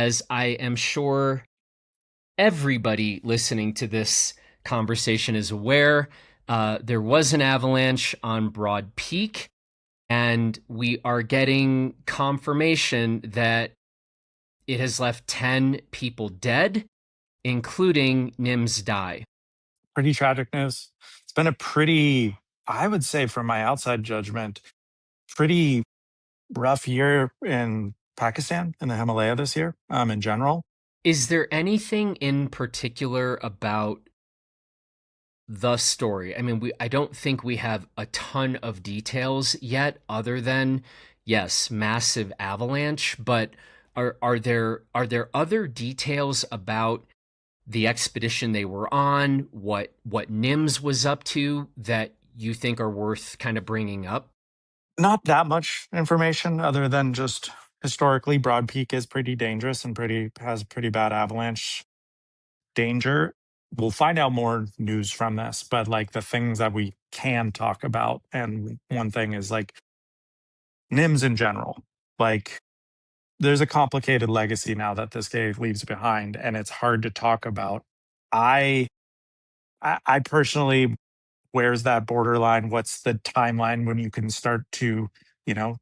as I am sure everybody listening to this conversation is aware, there was an avalanche on Broad Peak, and we are getting confirmation that it has left 10 people dead, including Nims Dai. Pretty tragic news. It's been a pretty, I would say, from my outside judgment, pretty rough year in Pakistan in the Himalaya this year, in general. Is there anything in particular about the story? I mean, I don't think we have a ton of details yet, other than yes, massive avalanche. But are there other details about the expedition they were on, what Nims was up to, that you think are worth kind of bringing up? Not that much information other than just historically, Broad Peak is pretty dangerous and pretty has pretty bad avalanche danger. We'll find out more news from this, but like the things that we can talk about, and one thing is like Nims in general. Like there's a complicated legacy now that this guy leaves behind, and it's hard to talk about. I I personally, where's that borderline? What's the timeline when you can start to, you know,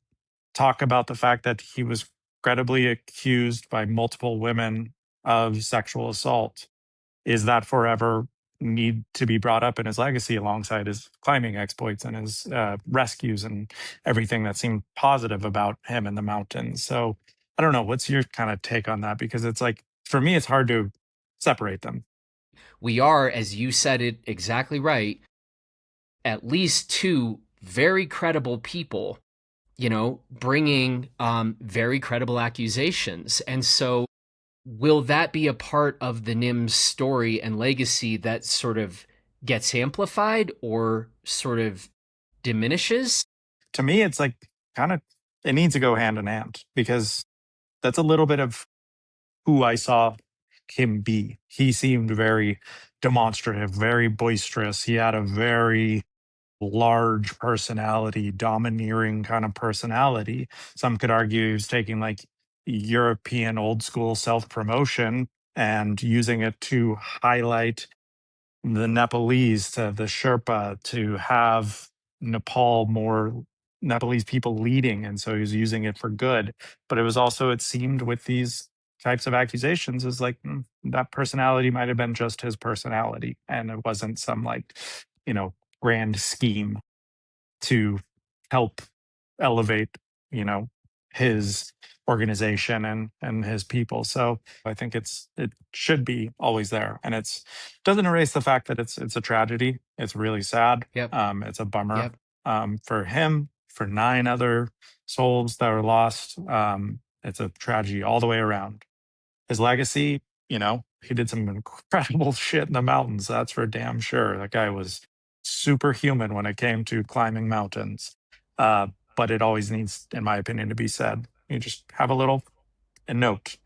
talk about the fact that he was credibly accused by multiple women of sexual assault? Is that forever need to be brought up in his legacy alongside his climbing exploits and his rescues and everything that seemed positive about him in the mountains? So I don't know. What's your kind of take on that? Because it's like, for me, it's hard to separate them. We are, as you said it exactly right, at least two very credible people, bringing very credible accusations. And so, will that be a part of the Nims story and legacy that sort of gets amplified or sort of diminishes? To me, it's like kind of, it needs to go hand in hand because that's a little bit of who I saw him be. He seemed very demonstrative, very boisterous. He had a very large personality, domineering kind of personality. Some could argue he was taking like European old school self promotion and using it to highlight the Nepalese, to the Sherpa, to have Nepal more Nepalese people leading. And so he was using it for good. But it was also, it seemed with these types of accusations, is like that personality might have been just his personality. And it wasn't some like, you know, grand scheme to help elevate, you know, his organization and his people. So I think it should be always there. And it's doesn't erase the fact that it's a tragedy. It's really sad. Yep. It's a bummer Yep. for him, for 9 other souls that were lost. It's a tragedy all the way around. His legacy, he did some incredible shit in the mountains. That's for damn sure. That guy was superhuman when it came to climbing mountains. But it always needs, in my opinion, to be said. You just have a little a note.